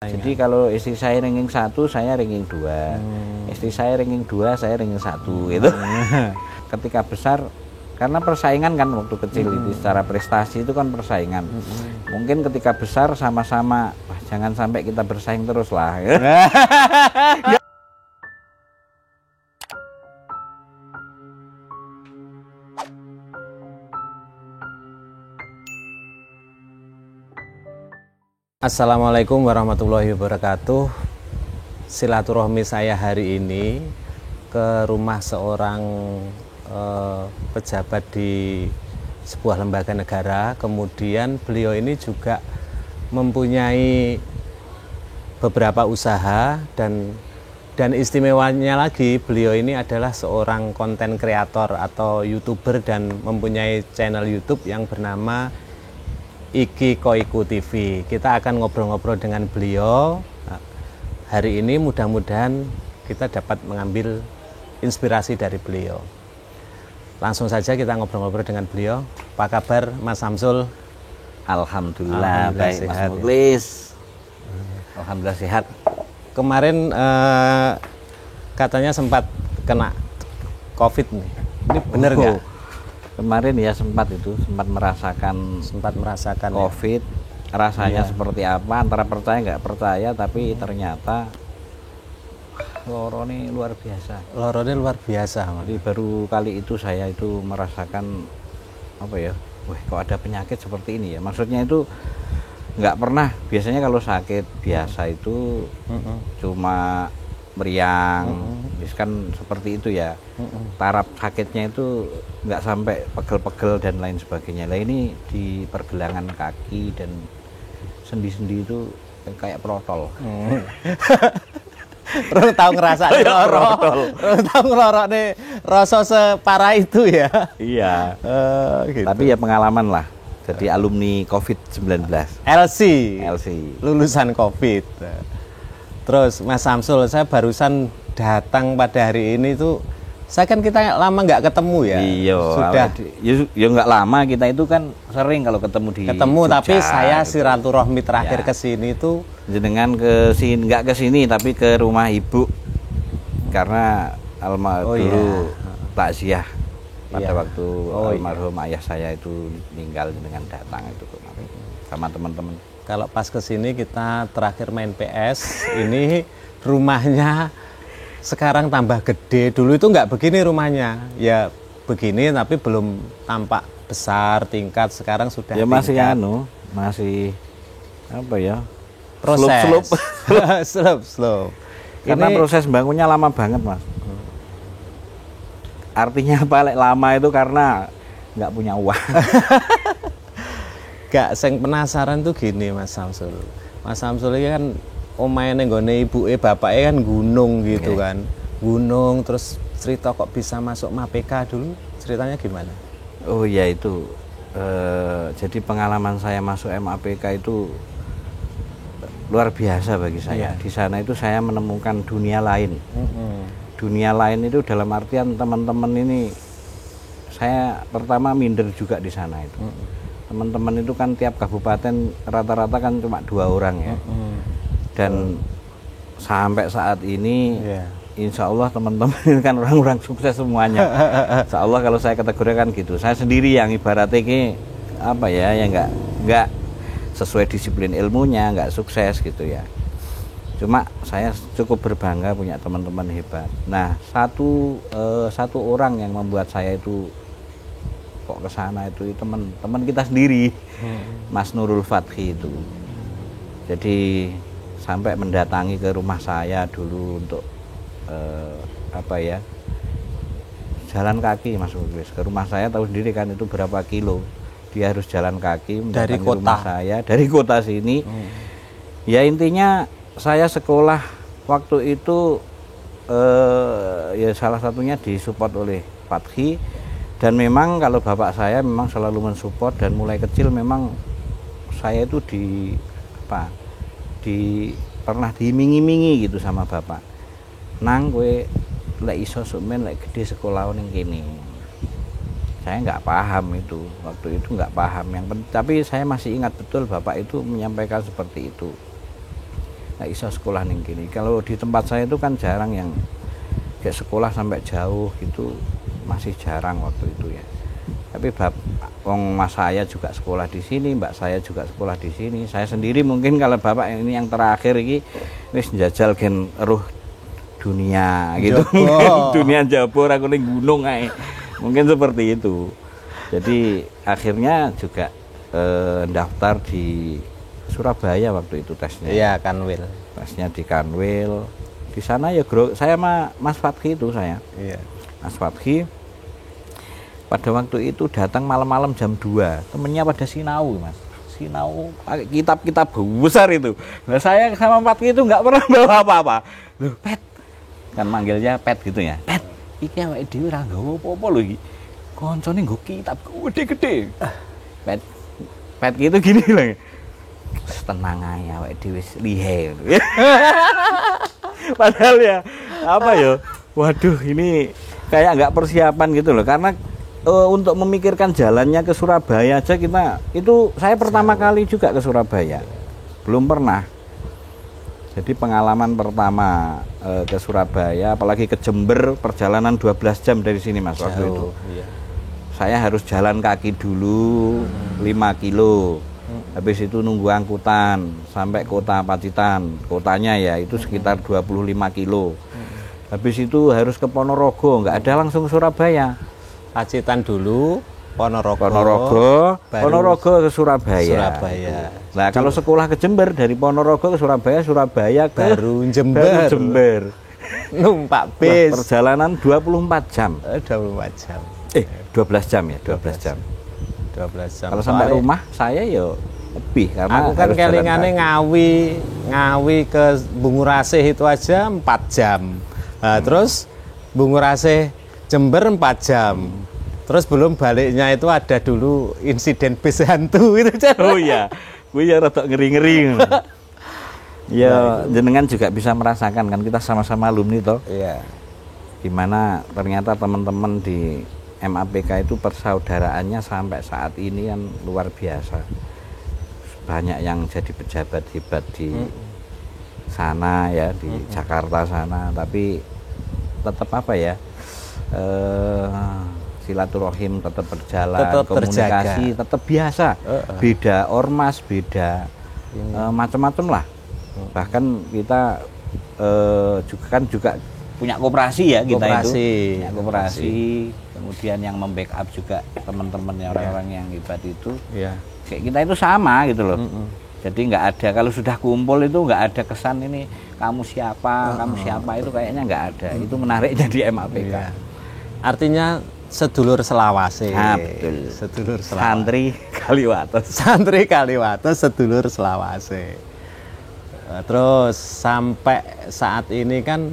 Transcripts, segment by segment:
Jadi kalau istri saya ranking 1, saya ranking 2. Istri saya ranking 2, saya ranking 1 gitu. Ketika besar, karena persaingan kan waktu kecil itu secara prestasi itu kan persaingan. Mungkin ketika besar sama-sama, wah, jangan sampai kita bersaing terus lah. Assalamualaikum warahmatullahi wabarakatuh. Silaturahmi saya hari ini ke rumah seorang pejabat di sebuah lembaga negara. Kemudian beliau ini juga mempunyai beberapa usaha dan istimewanya lagi beliau ini adalah seorang konten kreator atau YouTuber dan mempunyai channel YouTube yang bernama Iki Koiku TV. Kita akan ngobrol-ngobrol dengan beliau hari ini, mudah-mudahan kita dapat mengambil inspirasi dari beliau. Langsung saja kita ngobrol-ngobrol dengan beliau. Apa kabar Mas Samsul? Alhamdulillah baik Mas Muklis. Alhamdulillah sehat. Kemarin katanya sempat kena COVID nih. Ini benar nggak? Kemarin ya sempat merasakan COVID, rasanya seperti apa, antara percaya nggak percaya, tapi ternyata lorone luar biasa. Lorone luar biasa. Jadi baru kali itu saya itu merasakan apa ya, wah kok ada penyakit seperti ini ya. Maksudnya itu nggak pernah. Biasanya kalau sakit biasa itu cuma meriang, kan seperti itu ya. Taraf sakitnya itu nggak sampai pegel-pegel dan lain sebagainya. Lah ini di pergelangan kaki dan sendi-sendi itu kayak protol. Rung tahu ngerasa protol. Rung tahu ngelorokne rasa separah itu ya. Iya. Gitu. Tapi ya pengalaman lah. Jadi alumni COVID-19. LC. Lulusan COVID. Terus Mas Samsul, saya barusan datang pada hari ini tuh, saya kan kita lama nggak ketemu ya. Iya. Sudah. Ya nggak lama, kita itu kan sering kalau ketemu di Jogja, tapi saya gitu. silaturahmi terakhir ke sini tuh jenengan ke sini, nggak ke sini tapi ke rumah ibu, karena dulu takziah pada waktu almarhum ayah saya itu meninggal, dengan datang itu sama teman-teman. Kalau pas kesini kita terakhir main PS, ini rumahnya sekarang tambah gede. Dulu itu nggak begini rumahnya, ya begini tapi belum tampak besar tingkat. Sekarang sudah ya masih tingkat. Masih apa ya? Proses. Slope. Karena proses bangunnya lama banget Mas. Artinya apa? Lama itu karena nggak punya uang. Gak, sing penasaran tuh gini Mas Samsul. Mas Samsul ini kan omahe nenggone ibuke bapake kan gunung gitu kan. Gunung, terus cerita kok bisa masuk MAPK dulu. Ceritanya gimana? Oh iya itu. Jadi pengalaman saya masuk MAPK itu luar biasa bagi saya. Di sana itu saya menemukan dunia lain. Dunia lain itu dalam artian teman-teman ini, saya pertama minder juga di sana itu. Teman-teman itu kan tiap kabupaten rata-rata kan cuma 2 orang ya. Dan sampai saat ini insya Allah teman-teman ini kan orang-orang sukses semuanya. Insya Allah kalau saya kategorikan gitu. Saya sendiri yang ibaratnya apa ya, yang nggak sesuai disiplin ilmunya, nggak sukses gitu ya. Cuma saya cukup berbangga punya teman-teman hebat. Nah satu orang yang membuat saya itu kok ke sana itu teman kita sendiri, Mas Nurul Fathi itu. Jadi sampai mendatangi ke rumah saya dulu untuk jalan kaki Mas Muklis. Ke rumah saya tahu sendiri kan itu berapa kilo. Dia harus jalan kaki dari kota rumah saya, dari kota sini. Ya intinya saya sekolah waktu itu ya salah satunya disupport oleh Fathi. Dan memang kalau bapak saya memang selalu mensupport, dan mulai kecil memang saya itu pernah diiming-imingi gitu sama bapak. Nang kowe lek iso sukmen lek gede sekolah ning kene. Saya nggak paham itu, waktu itu nggak paham. Tapi saya masih ingat betul bapak itu menyampaikan seperti itu. nggak bisa sekolah ning kini. Kalau di tempat saya itu kan jarang yang kayak sekolah sampai jauh gitu, masih jarang waktu itu ya. Tapi mas saya juga sekolah di sini, mbak saya juga sekolah di sini. Saya sendiri mungkin kalau bapak ini yang terakhir ini wis njajal gen eruh dunia gitu. Mungkin dunia jabor aku ning gunung ae. Mungkin seperti itu. Jadi akhirnya juga daftar di Surabaya waktu itu tesnya. Iya, Kanwil. Tesnya di Kanwil. Di sana ya saya sama Mas Fatki itu saya. Iya. Mas Fatki pada waktu itu datang malam-malam jam 2. Temennya pada sinau, Mas. Sinau pakai kitab-kitab besar itu. Nah, saya sama Fatki itu nggak pernah bawa apa-apa. Loh, Pet. Kan manggilnya Pet gitu ya. Pet, iki awake dhewe ora nggawa apa-apa lho iki. Koncone nggo kitab gede-gede. Pet gitu gini lah. Tenang aja awake dhewe lihe. Padahal ya apa ya? Waduh, ini kayak nggak persiapan gitu loh, karena untuk memikirkan jalannya ke Surabaya aja saya pertama kali juga ke Surabaya. Belum pernah. Jadi pengalaman pertama ke Surabaya, apalagi ke Jember, perjalanan 12 jam dari sini Mas waktu itu. Iya. Saya harus jalan kaki dulu 5 kilo. Habis itu nunggu angkutan sampai kota Pacitan. Kotanya ya itu sekitar 25 kilo. Habis itu harus ke Ponorogo, nggak ada langsung ke Surabaya. Pacitan dulu, Ponorogo, Ponorogo ke Surabaya. Nah, kalau sekolah ke Jember dari Ponorogo ke Surabaya, Surabaya ke baru Jember. Numpak bis. Perjalanan 24 jam. 24 jam. 12 jam ya, 12 jam. 12 jam. Kalau sampai rumah saya ya lebih, karena aku kan kelingane ngawi ke Bungurasih itu aja 4 jam. Nah, terus Bungurasih Jember 4 jam. Terus belum baliknya itu ada dulu insiden bis hantu itu. Oh iya, gue ya rada ngeri-ngeri. Ya, jenengan juga bisa merasakan kan, kita sama-sama alumni toh. Iya. Gimana ternyata teman-teman di MAPK itu persaudaraannya sampai saat ini kan luar biasa. Banyak yang jadi pejabat hebat di sana ya, di Jakarta sana, tapi tetap apa ya, silaturahim tetap berjalan, tetap komunikasi tetap biasa. Beda ormas, beda macam-macam lah. Bahkan kita juga punya koperasi ya, kita punya koperasi. Kemudian yang membackup juga teman-temannya orang-orang yang hebat itu. Kayak kita itu sama gitu loh. Jadi nggak ada, kalau sudah kumpul itu nggak ada kesan ini kamu siapa itu kayaknya nggak ada. Itu menariknya di MAPK. Artinya sedulur selawase. Nah, betul. Sedulur selawase. Santri Kaliwates, sedulur selawase. Terus sampai saat ini kan,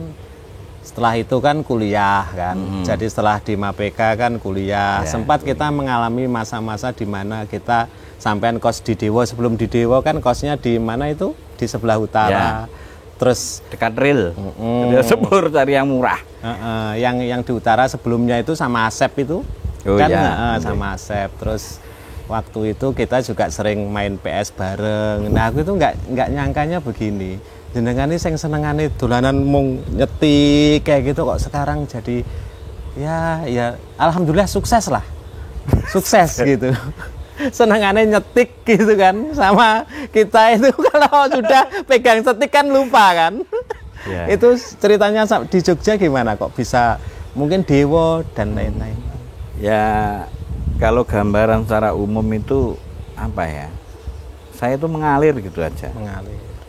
setelah itu kan kuliah kan. Jadi setelah di MAPK kan kuliah. Sempat kita mengalami masa-masa di mana kita sampean kos di Dewa. Sebelum di Dewa kan kosnya di mana itu? Di sebelah utara. Terus dekat rel. Sepur cari yang murah. Yang di utara sebelumnya itu sama Asep itu. Sama Asep. Terus waktu itu kita juga sering main PS bareng. Nah, aku itu nggak nyangkanya begini. Jenengan ini senengane dolanan mung nyetik kayak gitu, kok sekarang jadi ya alhamdulillah sukses lah. Sukses gitu. Senengannya nyetik gitu kan, sama kita itu kalau sudah pegang setik kan lupa kan. Itu ceritanya di Jogja gimana kok bisa mungkin Dewa dan lain-lain. Ya kalau gambaran secara umum itu apa ya, saya itu mengalir gitu aja.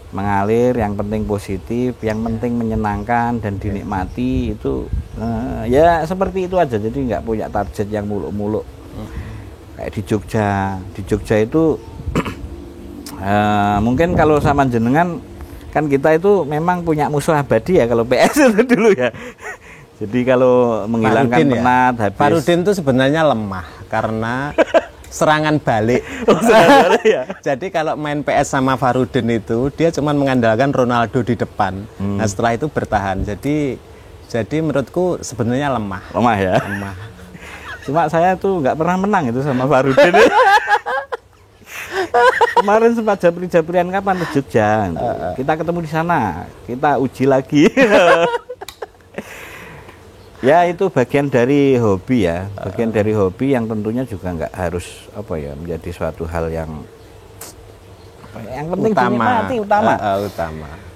Mengalir, yang penting positif, yang penting menyenangkan dan dinikmati itu ya seperti itu aja. Jadi nggak punya target yang muluk-muluk. Kayak di Jogja itu mungkin kalau sama jenengan kan kita itu memang punya musuh abadi ya kalau PS itu dulu ya. Jadi kalau menghilangkan penat habis. Farudin itu sebenarnya lemah karena serangan balik. Jadi kalau main PS sama Farudin itu dia cuma mengandalkan Ronaldo di depan. Nah, setelah itu bertahan. Jadi menurutku sebenarnya lemah ya. Lemah. Cuma saya tuh nggak pernah menang itu sama Farudin. Kemarin sempat japri-japrian kapan ke Jogja. Kita ketemu di sana, kita uji lagi. Ya itu bagian dari hobi ya, bagian dari hobi yang tentunya juga nggak harus apa ya menjadi suatu hal yang penting dinikmati utama.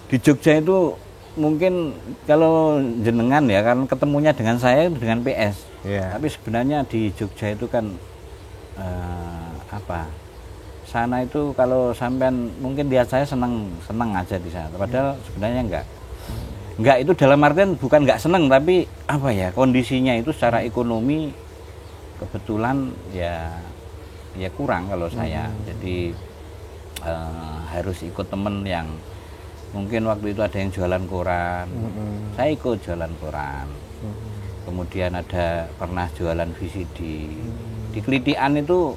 Di Jogja itu mungkin kalau jenengan ya kan ketemunya dengan saya dengan PS. Tapi sebenarnya di Jogja itu kan sana itu kalau sampean mungkin lihat saya senang aja di sana. Padahal sebenarnya enggak itu dalam artian bukan enggak senang tapi apa ya kondisinya itu secara ekonomi kebetulan ya kurang kalau saya. Jadi harus ikut temen yang mungkin waktu itu ada yang jualan koran, saya ikut jualan koran. Kemudian ada pernah jualan VCD. Di Klitikan itu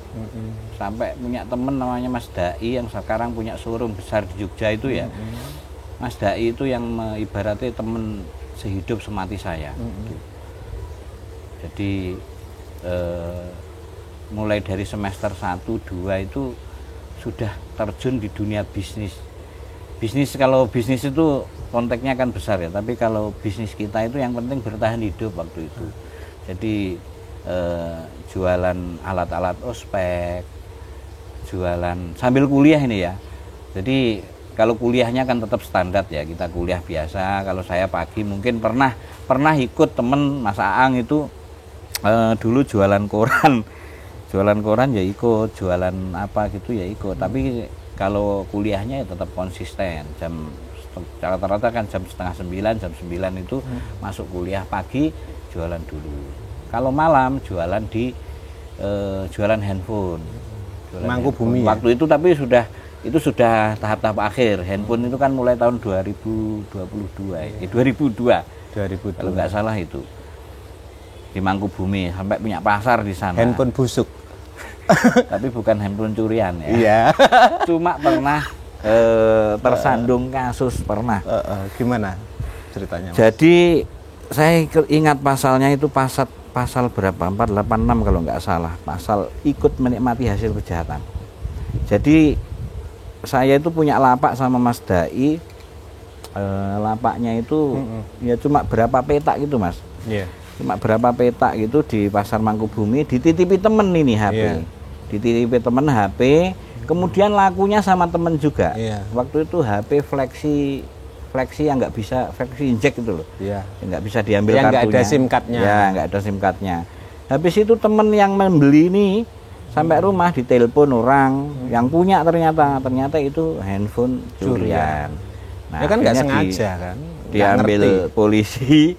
sampai punya temen namanya Mas Dai yang sekarang punya showroom besar di Jogja itu ya. Mas Dai itu yang ibaratnya temen sehidup semati saya. Jadi mulai dari semester 1, 2 itu sudah terjun di dunia bisnis. Kalau bisnis itu konteksnya kan besar ya, tapi kalau bisnis kita itu yang penting bertahan hidup waktu itu. Jadi jualan alat-alat ospek, jualan sambil kuliah ini ya. Jadi kalau kuliahnya kan tetap standar ya, kita kuliah biasa. Kalau saya pagi mungkin pernah ikut temen Mas Aang itu dulu jualan koran ya ikut, jualan apa gitu ya ikut. Tapi kalau kuliahnya ya tetap konsisten. Rata-rata kan jam setengah 9, jam 9 itu masuk kuliah, pagi jualan dulu. Kalau malam jualan di jualan handphone. Mangkubumi ya? Waktu itu tapi sudah tahap-tahap akhir. Handphone itu kan mulai tahun 2022 ya. 2002 kalau nggak salah itu. Di Mangkubumi sampai punya pasar di sana. Handphone busuk. Tapi bukan handphone curian ya. Iya. Cuma pernah tersandung kasus pernah. Gimana ceritanya, Mas? Jadi saya ingat pasalnya itu pasal berapa? 486 kalau nggak salah. Pasal ikut menikmati hasil kejahatan. Jadi saya itu punya lapak sama Mas Dai. Lapaknya itu ya cuma berapa petak gitu, Mas. Cuma berapa petak gitu di pasar Mangkubumi, dititipi temen ini HP. Dititipi temen HP, kemudian lakunya sama temen juga. Waktu itu HP fleksi yang nggak bisa, fleksi injek gitu loh. Nggak bisa diambil yang kartunya. Nggak ada SIM cardnya. Ya, nggak ada SIM cardnya. Habis itu temen yang membeli ini sampai rumah ditelepon orang yang punya ternyata itu handphone curian. Nah, ya kan nggak sengaja kan. Diambil polisi.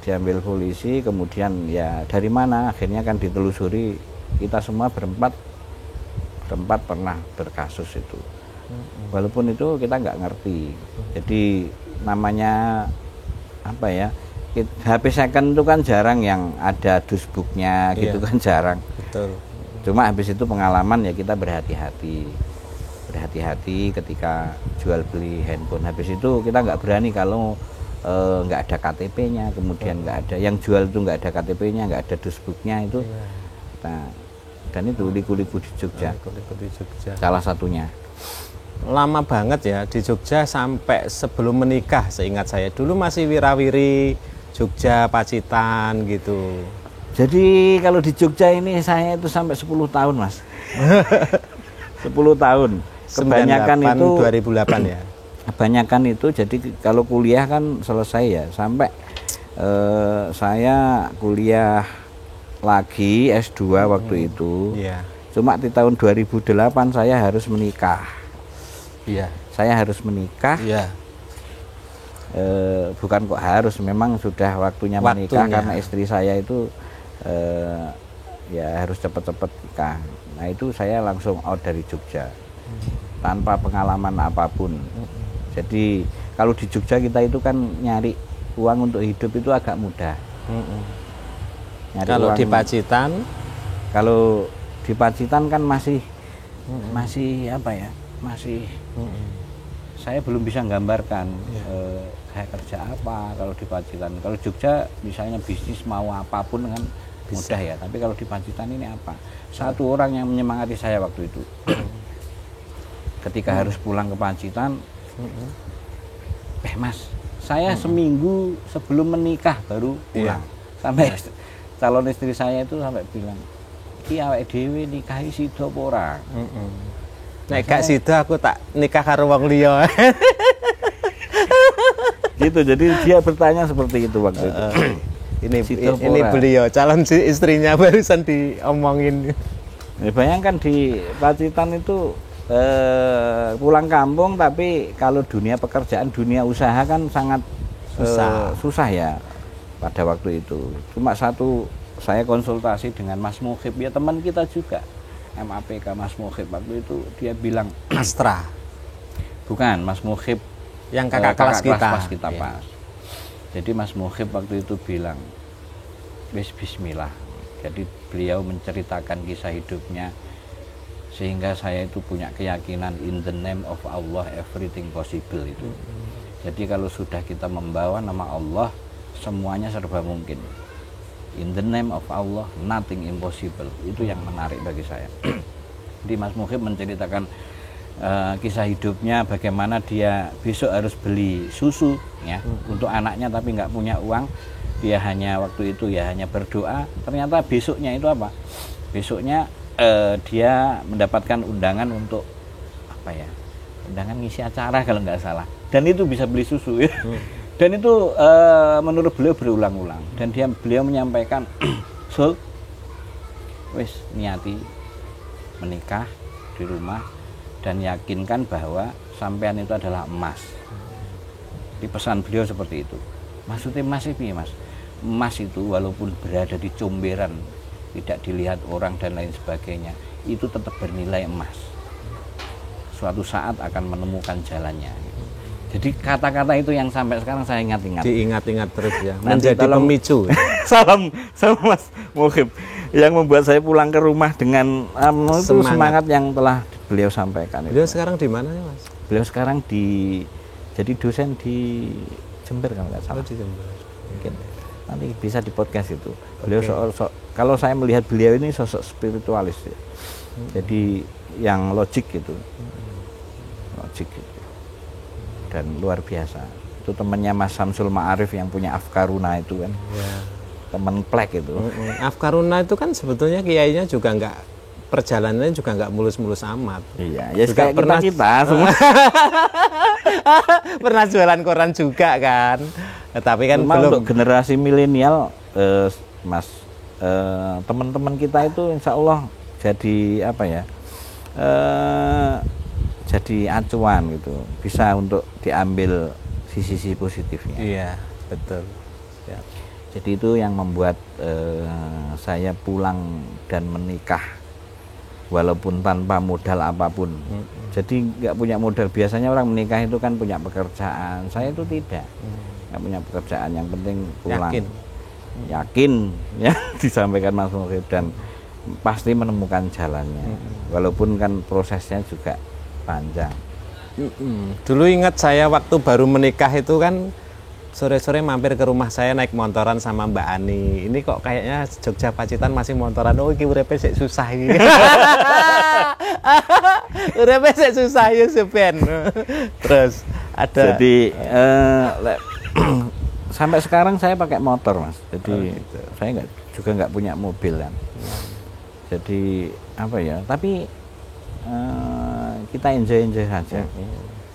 Diambil polisi, kemudian ya dari mana akhirnya kan ditelusuri. Kita semua berempat pernah berkasus itu, walaupun itu kita nggak ngerti. Jadi namanya apa ya, HP second itu kan jarang yang ada dusbooknya gitu kan jarang. Betul. Cuma habis itu pengalaman ya kita berhati-hati ketika jual beli handphone. Habis itu kita nggak berani kalau nggak ada KTP-nya, kemudian nggak ada yang jual itu nggak ada KTP-nya, nggak ada dusbooknya itu. Nah, dan itu liku-liku di Jogja. Salah satunya. Lama banget ya di Jogja sampai sebelum menikah, seingat saya. Dulu masih wirawiri Jogja, Pacitan gitu. Jadi kalau di Jogja ini saya itu sampai 10 tahun, Mas. 10 tahun. Kebanyakan 98, itu 2008 ya. Kebanyakan itu jadi kalau kuliah kan selesai ya, sampai saya kuliah lagi S2 waktu itu. Cuma di tahun 2008 saya harus menikah. Saya harus menikah. Bukan kok harus, memang sudah waktunya menikah karena istri saya itu ya harus cepat-cepat nikah. Nah itu saya langsung out dari Jogja tanpa pengalaman apapun. Jadi kalau di Jogja kita itu kan nyari uang untuk hidup itu agak mudah. Kalau di Pacitan? Kalau di Pacitan kan masih apa ya? Saya belum bisa menggambarkan kayak kerja apa kalau di Pacitan. Kalau Jogja misalnya bisnis mau apapun kan mudah ya. Tapi kalau di Pacitan ini apa? Satu orang yang menyemangati saya waktu itu. ketika harus pulang ke Pacitan, Mas, saya seminggu sebelum menikah baru pulang. Sampai calon istri saya itu sampai bilang, iki awake dhewe nikahi sida apa ora? Nek gak sida aku tak nikah karo wong liya. Gitu, jadi dia bertanya seperti itu waktu itu. Ini beliau calon istrinya barusan diomongin. Ya, bayangkan di Pacitan itu pulang kampung, tapi kalau dunia pekerjaan, dunia usaha kan sangat susah ya pada waktu itu. Cuma satu, saya konsultasi dengan Mas Mukhib, ya teman kita juga MAPK, Mas Mukhib waktu itu dia bilang Astra. Bukan, Mas Mukhib yang kakak kelas kita. Pas kita pas. Jadi Mas Mukhib waktu itu bilang, bismillah. Jadi beliau menceritakan kisah hidupnya sehingga saya itu punya keyakinan in the name of Allah everything possible itu. Jadi kalau sudah kita membawa nama Allah, semuanya serba mungkin. In the name of Allah nothing impossible. Itu yang menarik bagi saya. Jadi Mas Mukhib menceritakan kisah hidupnya, bagaimana dia besok harus beli susu ya untuk anaknya tapi nggak punya uang. Dia hanya waktu itu ya hanya berdoa. Ternyata besoknya itu apa? Besoknya dia mendapatkan undangan untuk apa ya? Undangan ngisi acara kalau nggak salah. Dan itu bisa beli susu ya. Dan itu menurut beliau berulang-ulang. Dan beliau menyampaikan, so, wis niati menikah di rumah dan yakinkan bahwa sampean itu adalah emas. Di pesan beliau seperti itu. Maksudnya emas itu ya mas. Emas itu walaupun berada di comberan, tidak dilihat orang dan lain sebagainya, itu tetap bernilai emas. Suatu saat akan menemukan jalannya. Jadi kata-kata itu yang sampai sekarang saya ingat-ingat. Diingat-ingat terus ya. Nanti menjadi pemicu. Salam sama Mas Mukhib yang membuat saya pulang ke rumah dengan semangat yang telah beliau sampaikan. Beliau sekarang di mana ya mas? Beliau sekarang jadi dosen di Jember kalau nggak salah. Oh, di Jember. Mungkin nanti bisa di podcast itu. Beliau kalau saya melihat beliau ini sosok spiritualis ya. Jadi yang logik gitu. Logik gitu. Dan luar biasa. Itu temannya Mas Samsul Ma'arif yang punya Afkaruna itu kan. Ya. Teman plek itu. Afkaruna itu kan sebetulnya kiainya juga nggak, perjalanannya juga nggak mulus-mulus amat. Iya, ya kayak kita semua. Pernah jualan koran juga kan. Tapi kan cuma belum. Untuk generasi milenial, Mas, teman-teman kita itu insya Allah jadi apa ya? Jadi acuan gitu, bisa untuk diambil sisi-sisi positifnya. Iya, betul. Ya. Jadi itu yang membuat saya pulang dan menikah walaupun tanpa modal apapun. Jadi nggak punya modal. Biasanya orang menikah itu kan punya pekerjaan. Saya itu tidak, nggak punya pekerjaan. Yang penting pulang. Yakin ya disampaikan Mas Mukhib dan pasti menemukan jalannya. Walaupun kan prosesnya juga panjang. Dulu ingat saya waktu baru menikah itu kan sore-sore mampir ke rumah saya naik motoran sama Mbak Ani. Ini kok kayaknya Jogja Pacitan masih motoran. Oh, iki urepe sik susah iki. Urepe sik susah ya sepen. Terus ada. Jadi sampai sekarang saya pakai motor mas. Jadi gitu. Saya juga nggak punya mobil kan. Jadi apa ya? Tapi kita enjoy saja.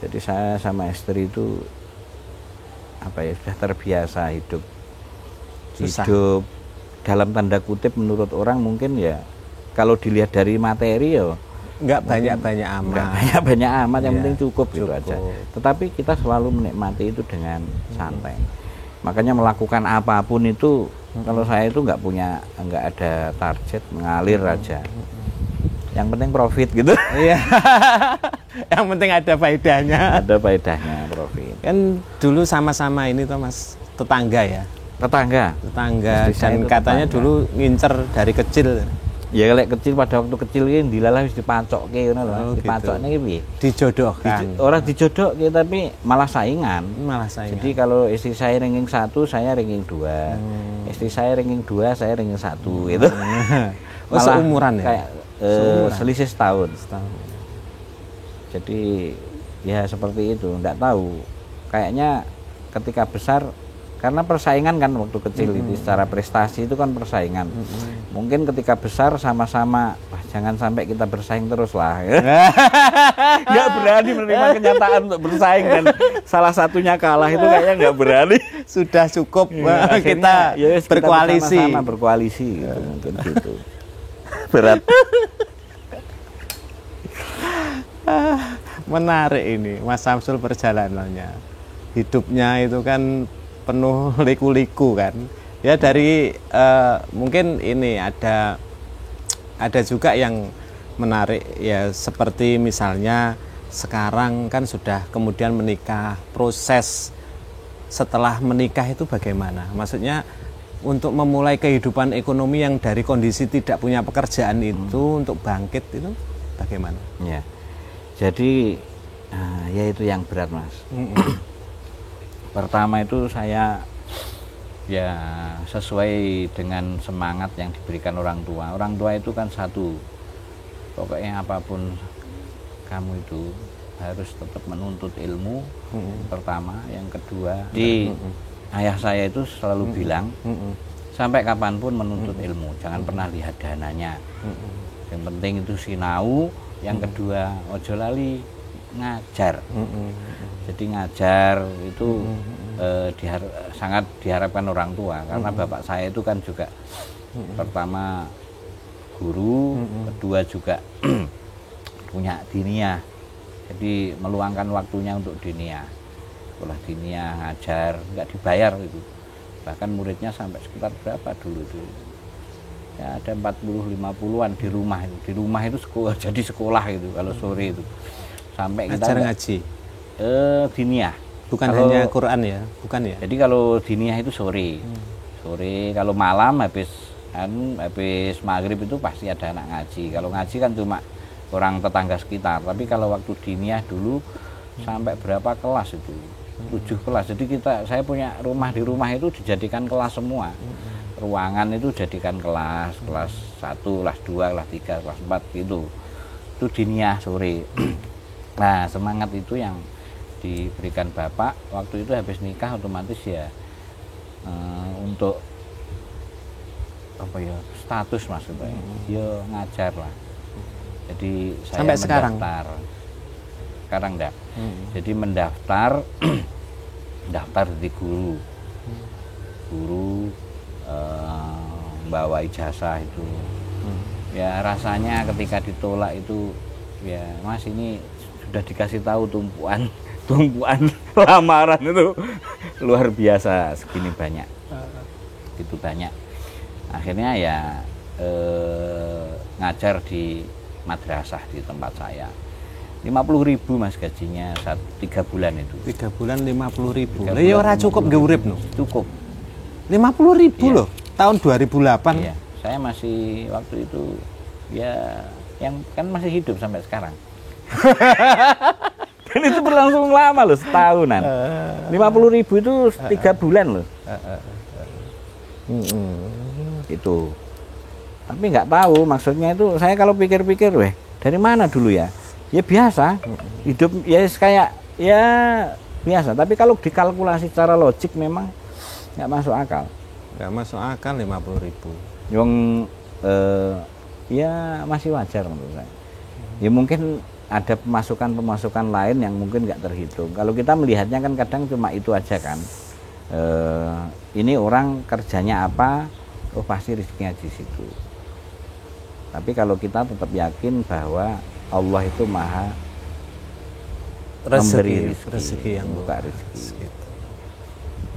Jadi saya sama istri itu apa ya sudah terbiasa hidup dalam tanda kutip menurut orang mungkin ya kalau dilihat dari materi ya nggak banyak-banyak amat yang penting cukup gitu aja. Tetapi kita selalu menikmati itu dengan santai. Makanya melakukan apapun itu kalau saya itu nggak ada target, mengalir aja. Yang penting profit gitu. Iya. Yang penting ada faedahnya. Ada faedahnya profit. Kan dulu sama-sama ini toh Mas, tetangga ya. Tetangga dan katanya dulu ngincer dari kecil. Ya kalau kecil pada waktu kecil ini dilalah wis dipacokke ngono lho. Dipacokne iki piye? Dijodohkan. Orang dijodohke tapi malah saingan. Jadi kalau istri saya ranking 1, saya ranking 2. Istri saya ranking 2, saya ranking 1 gitu. Oh, seumuran ya? Kayak selisih setahun. Jadi ya seperti itu, enggak tahu. Kayaknya ketika besar, karena persaingan kan waktu kecil itu secara prestasi itu kan persaingan. Mungkin ketika besar sama-sama, wah jangan sampai kita bersaing terus lah. Nggak berani menerima kenyataan untuk bersaing dan salah satunya kalah itu kayaknya nggak berani. Sudah cukup Akhirnya, kita berkoalisi. Kita sama berkoalisi gitu, mungkin gitu. Berat. Menarik ini Mas Samsul perjalanannya. Hidupnya itu kan penuh liku-liku kan. Ya dari mungkin ini ada juga yang menarik ya, seperti misalnya sekarang kan sudah kemudian menikah, proses setelah menikah itu bagaimana? Maksudnya untuk memulai kehidupan ekonomi yang dari kondisi tidak punya pekerjaan itu untuk bangkit itu bagaimana? Ya. Jadi ya itu yang berat Mas. Pertama itu saya ya sesuai dengan semangat yang diberikan orang tua. Orang tua itu kan satu, pokoknya apapun kamu itu harus tetap menuntut ilmu. Pertama, yang kedua di ayah saya itu selalu bilang sampai kapanpun menuntut ilmu, jangan pernah lihat dananya. Yang penting itu sinau. Yang kedua, ojo lali ngajar. Jadi ngajar itu sangat diharapkan orang tua, karena bapak saya itu kan juga pertama guru, kedua juga punya diniyah. Jadi meluangkan waktunya untuk diniyah, sekolah diniyah, ngajar, nggak dibayar itu. Bahkan muridnya sampai sekitar berapa dulu itu? Ya ada 40-50-an di rumah itu. Di rumah itu sekolah, jadi sekolah itu kalau sore itu. Sampai kita ngaji. Diniyah. Bukan hanya Quran ya, bukan ya. Jadi kalau diniyah itu sore. Sore, kalau malam habis maghrib itu pasti ada anak ngaji. Kalau ngaji kan cuma orang tetangga sekitar. Tapi kalau waktu diniyah dulu sampai berapa kelas itu? 7 kelas. Jadi saya punya rumah, di rumah itu dijadikan kelas semua. Ruangan itu jadikan kelas 1, kelas 2, kelas 3, kelas 4 gitu. Itu diniyah sore. Nah, semangat itu yang diberikan bapak waktu itu habis nikah otomatis ya untuk apa ya, status maksudnya. Ya ngajar lah. Jadi saya sampai mendaftar. Sekarang enggak. Jadi mendaftar daftar di guru. Bawa ijazah itu. Ya rasanya ketika ditolak itu ya Mas, ini sudah dikasih tahu tumpuan lamaran itu luar biasa, segini banyak. Itu banyak. Akhirnya ya ngajar di madrasah di tempat saya. 50.000 Mas gajinya 3 bulan itu. 3 bulan 50.000. Lah ya ora cukup nggih urip no. Cukup. 50.000 Iya. Loh, tahun 2008. Iya, saya masih waktu itu ya yang kan masih hidup sampai sekarang. Dan itu berlangsung lama loh, setahunan. 50.000 itu 3 bulan loh. Itu. Tapi nggak tahu maksudnya itu, saya kalau pikir-pikir, weh dari mana dulu ya? Ya biasa, hidup ya kayak ya biasa. Tapi kalau dikalkulasi secara logik memang nggak masuk akal. Nggak masuk akal 50.000. Yang ya masih wajar menurut saya. Ya mungkin ada pemasukan lain yang mungkin nggak terhitung. Kalau kita melihatnya kan kadang cuma itu aja kan. Ini orang kerjanya apa? Oh pasti rezekinya di situ. Tapi kalau kita tetap yakin bahwa Allah itu maha memberi rezeki yang buka rezeki.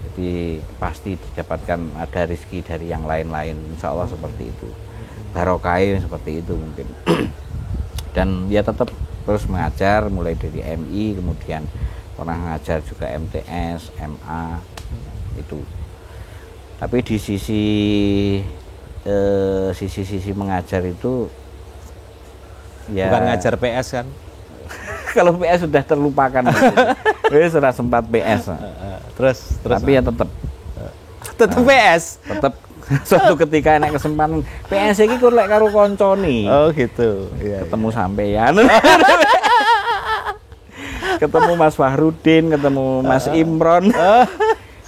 Jadi pasti didapatkan ada rezeki dari yang lain-lain, insya Allah seperti itu. Barokah seperti itu mungkin. Dan dia tetap terus mengajar mulai dari MI, kemudian pernah mengajar juga MTS, MA itu. Tapi di sisi mengajar itu ya bukan ngajar PS kan? Kalau PS sudah terlupakan. Sudah sempat PS. Terus tapi ya tetap PS. Tetap suatu ketika enak kesempatan PS iki kur lek karo koncone. Oh gitu. Iya, ketemu sampean. ketemu Mas Fahrudin, ketemu Mas Imron.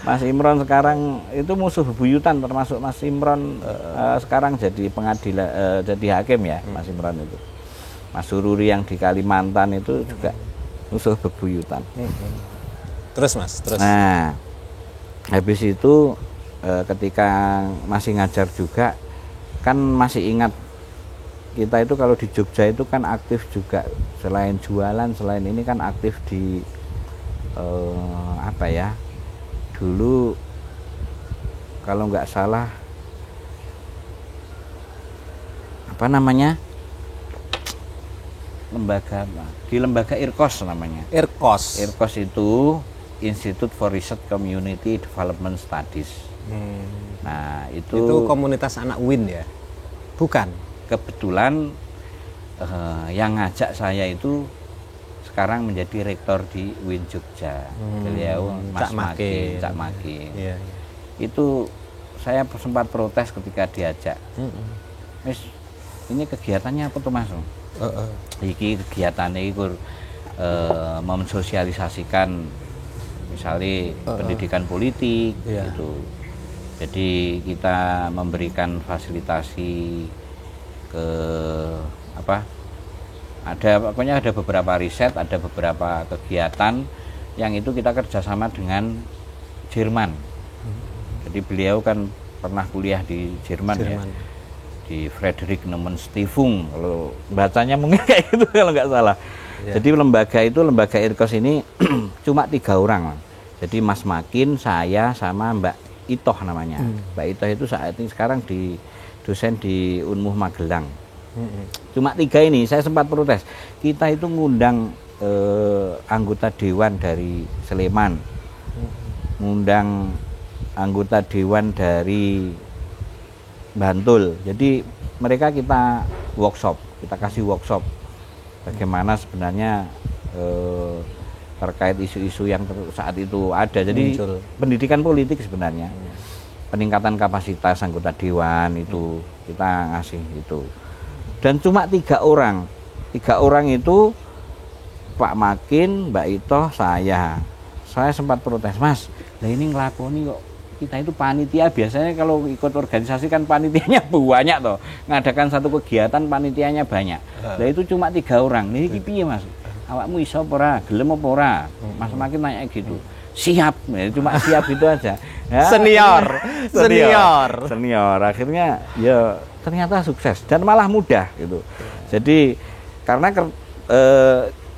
Mas Imron sekarang itu musuh bebuyutan, termasuk Mas Imron sekarang jadi pengadilan, jadi hakim ya, Mas Imron itu. Mas Sururi yang di Kalimantan itu juga musuh bebuyutan. Terus Mas, terus. Nah, habis itu ketika masih ngajar juga, kan masih ingat kita itu kalau di Jogja itu kan aktif juga, selain jualan, selain ini kan aktif di apa ya, dulu kalau nggak salah apa namanya, di lembaga IRKOS namanya. IRKOS itu Institute for Research Community Development Studies. Nah itu komunitas anak UIN ya? Bukan. Kebetulan yang ngajak saya itu sekarang menjadi rektor di UIN Jogja, beliau Mas Makin, Cak Makin. Yeah. Itu saya sempat protes ketika diajak. Mas, ini kegiatannya apa tuh Mas? Iki kegiatannya itu mensosialisasikan misalnya pendidikan politik gitu. Jadi kita memberikan fasilitasi ke apa? Pokoknya ada beberapa riset, ada beberapa kegiatan yang itu kita kerjasama dengan Jerman. Jadi beliau kan pernah kuliah di Jerman. Ya, di Friedrich Naumann Stiftung, kalau bacanya mungkin kayak gitu kalau nggak salah. Jadi lembaga IRKOS ini cuma 3 orang. Jadi Mas Makin, saya sama Mbak Itoh namanya. Mbak Itoh itu saat ini sekarang di dosen di Unmuh Magelang. Cuma 3 ini, saya sempat protes. Kita itu ngundang anggota dewan dari Sleman, ngundang anggota dewan dari Bantul. Jadi mereka kita kasih workshop bagaimana sebenarnya terkait isu-isu yang saat itu ada. Jadi pendidikan politik sebenarnya, peningkatan kapasitas anggota dewan itu kita ngasih itu. Dan cuma 3 orang itu Pak Makin, Mbak Itoh, saya sempat protes, Mas, lah ini ngelakoni kok. Kita itu panitia, biasanya kalau ikut organisasi kan panitianya banyak toh, ngadakan satu kegiatan panitianya banyak. Nah itu cuma 3 orang. Nih piye Mas? Awakmu iso apa ora? Gelem apa ora? Mas Makin nanya gitu. Siap, cuma siap itu aja. Ya, senior. Akhirnya ya ternyata sukses dan malah mudah gitu. Jadi karena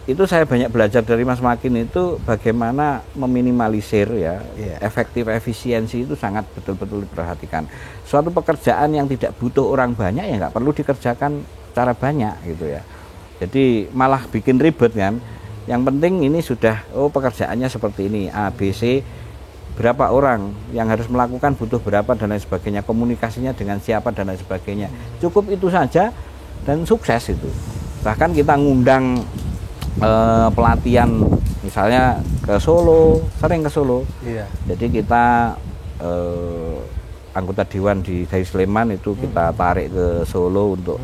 itu saya banyak belajar dari Mas Makin itu bagaimana meminimalisir ya, efektif efisiensi itu sangat betul-betul diperhatikan. Suatu pekerjaan yang tidak butuh orang banyak ya nggak perlu dikerjakan secara banyak gitu ya. Jadi malah bikin ribet kan. Yang penting ini sudah pekerjaannya seperti ini A, B, C, berapa orang yang harus melakukan, butuh berapa dan lain sebagainya, komunikasinya dengan siapa dan lain sebagainya. Cukup itu saja dan sukses itu. Bahkan kita ngundang pelatihan misalnya ke Solo, sering ke Solo. Jadi kita anggota dewan dari Sleman itu kita tarik ke Solo untuk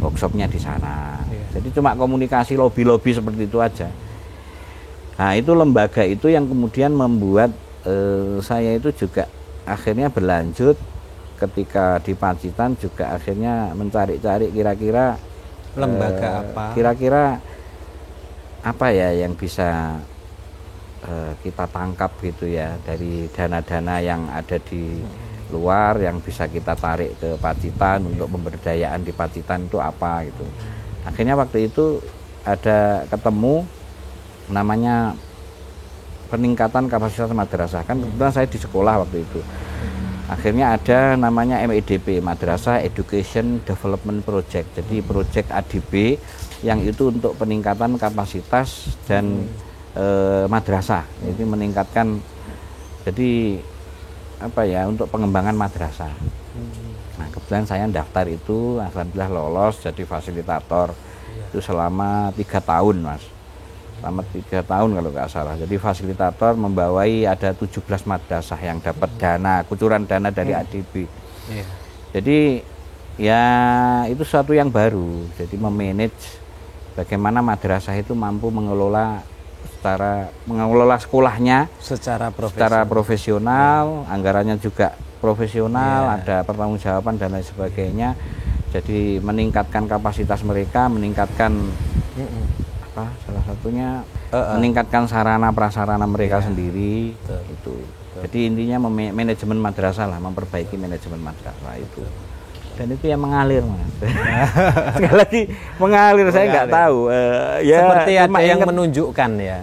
workshopnya di sana. Jadi cuma komunikasi lobby seperti itu aja. Nah itu lembaga itu yang kemudian membuat saya itu juga akhirnya berlanjut ketika di Pacitan juga akhirnya mencari-cari kira-kira lembaga apa? Kira-kira apa ya yang bisa kita tangkap gitu ya dari dana-dana yang ada di luar yang bisa kita tarik ke Pacitan untuk pemberdayaan di Pacitan itu apa gitu. Akhirnya waktu itu ada ketemu namanya peningkatan kapasitas madrasah, kan kebetulan saya di sekolah waktu itu. Akhirnya ada namanya MEDP, Madrasah Education Development Project. Jadi proyek ADB yang itu untuk peningkatan kapasitas dan madrasah. Jadi meningkatkan, jadi apa ya, untuk pengembangan madrasah. Nah kebetulan saya daftar itu, alhamdulillah lolos jadi fasilitator. Itu selama 3 tahun Mas, selama 3 tahun kalau nggak salah. Jadi fasilitator membawai ada 17 madrasah yang dapat dana, kucuran dana dari ADB. Jadi ya itu suatu yang baru. Jadi memanage bagaimana madrasah itu mampu mengelola secara mengelola sekolahnya secara profesional, anggarannya juga profesional, ada pertanggungjawaban dan lain sebagainya. Jadi meningkatkan kapasitas mereka, meningkatkan salah satunya meningkatkan sarana prasarana mereka sendiri. Itu. Jadi intinya manajemen madrasah lah, memperbaiki manajemen madrasah itu. Dan itu yang mengalir, Mas. Sekali lagi mengalir, saya nggak tahu. Seperti ada yang menunjukkan ya.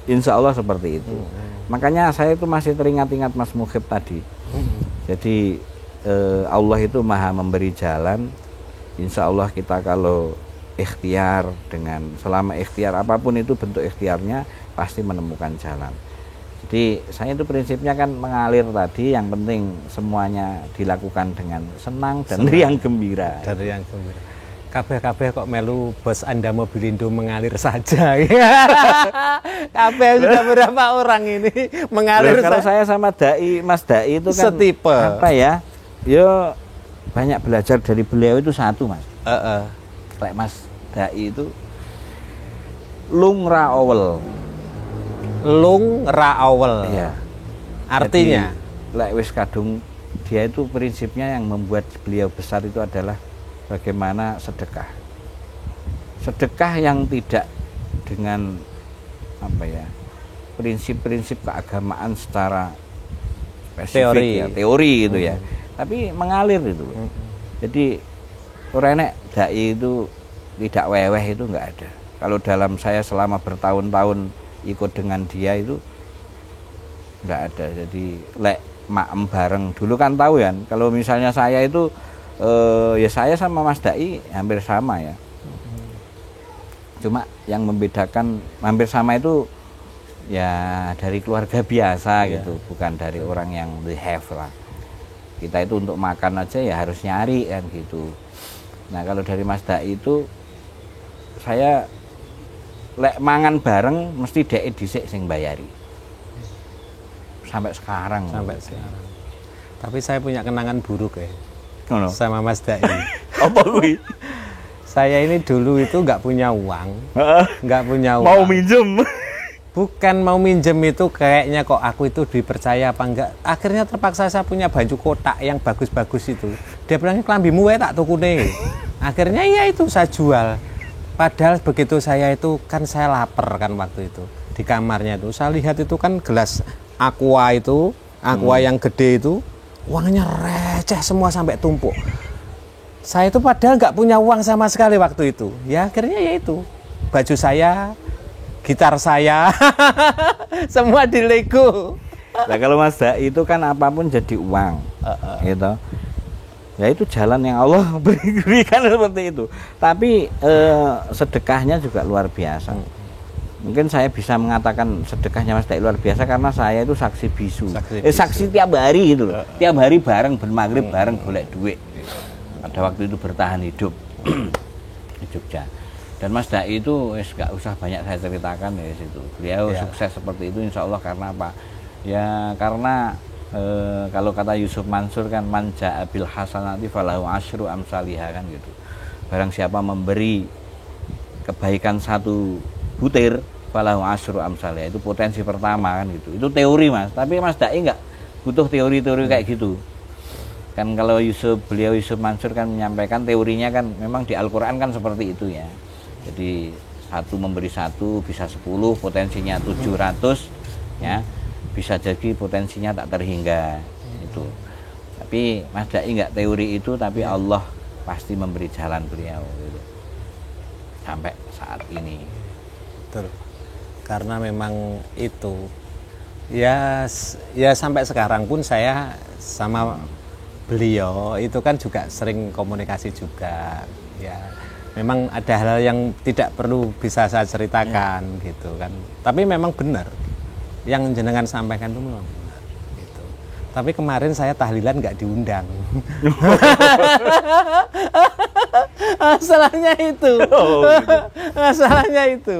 Insya Allah seperti itu. Makanya saya itu masih teringat-ingat Mas Mukhib tadi. Jadi Allah itu maha memberi jalan. Insya Allah kita kalau ikhtiar selama ikhtiar apapun itu bentuk ikhtiarnya pasti menemukan jalan. Jadi saya itu prinsipnya kan mengalir tadi, yang penting semuanya dilakukan dengan senang dan riang gembira. Dari yang gembira. Kabeh kok melu bos Anda Mobilindo mengalir saja. Kabeh sudah berapa orang ini mengalir saja. Kalau saya sama Mas Dai itu kan setipe. Apa ya? Yo banyak belajar dari beliau itu satu, Mas. Kayak Mas Dai itu lung raowel. Lung raowel. Iya. Artinya lek wis kadung, dia itu prinsipnya yang membuat beliau besar itu adalah bagaimana sedekah. Sedekah yang tidak dengan apa ya? Prinsip-prinsip keagamaan secara spesifik, teori gitu ya. Tapi mengalir itu. Jadi orang nek dai itu tidak weweh itu enggak ada. Kalau dalam saya selama bertahun-tahun ikut dengan dia itu enggak ada. Jadi lek maem bareng dulu kan tahu ya, kalau misalnya saya itu ya saya sama Mas Dai hampir sama ya. Cuma yang membedakan hampir sama itu ya dari keluarga biasa gitu, bukan dari orang yang the have lah. Kita itu untuk makan aja ya harus nyari kan gitu. Nah kalau dari Mas Dai itu saya lek mangan bareng mesti dhek dhisik sing bayari. Sampai sekarang. Tapi saya punya kenangan buruk ya. Sama Mas Dai. Apa kuwi? Saya ini dulu itu nggak punya uang. Mau minjem. Bukan mau minjem, itu kayaknya kok aku itu dipercaya apa enggak. Akhirnya terpaksa saya punya baju kotak yang bagus-bagus itu. Dia bilangnya kelambimu wae tak tukune. Akhirnya ya itu saya jual. Padahal begitu saya itu kan saya lapar kan waktu itu. Di kamarnya itu saya lihat itu kan gelas aqua itu, aqua yang gede itu, uangnya receh semua sampai tumpuk. Saya itu padahal nggak punya uang sama sekali waktu itu. Ya akhirnya ya itu, baju saya, gitar saya, semua dilego. Nah kalau Mas Dai itu kan apapun jadi uang, gitu. Ya itu jalan yang Allah berikan seperti itu. Tapi sedekahnya juga luar biasa. Mungkin saya bisa mengatakan sedekahnya Mas Dai luar biasa karena saya itu saksi bisu. Saksi tiap hari gitu loh. Tiap hari bareng bermagrib bareng golek duit. Pada waktu itu bertahan hidup di Jogja. Dan Mas Dai itu gak usah banyak saya ceritakan ya situ. Beliau sukses seperti itu insya Allah karena apa? Ya karena kalau kata Yusuf Mansur kan manja abil hasanati falahu asyru amsalihah kan gitu. Barang siapa memberi kebaikan satu butir falahu asyru amsalihah, itu potensi pertama kan gitu. Itu teori Mas, tapi Mas Dai enggak butuh teori-teori kayak gitu. Kan kalau beliau Yusuf Mansur kan menyampaikan teorinya kan memang di Al-Qur'an kan seperti itu ya. Jadi satu memberi satu bisa 10, potensinya 700 ya. Bisa jadi potensinya tak terhingga itu. Tapi Mas Dai enggak teori itu, tapi Allah pasti memberi jalan beliau gitu. Sampai saat ini. Betul. Karena memang itu ya sampai sekarang pun saya sama beliau itu kan juga sering komunikasi juga ya. Memang ada hal yang tidak perlu bisa saya ceritakan gitu kan. Tapi memang benar yang jenengan sampaikan itu memang benar gitu. Tapi kemarin saya tahlilan nggak diundang. Masalahnya itu. Masalahnya itu.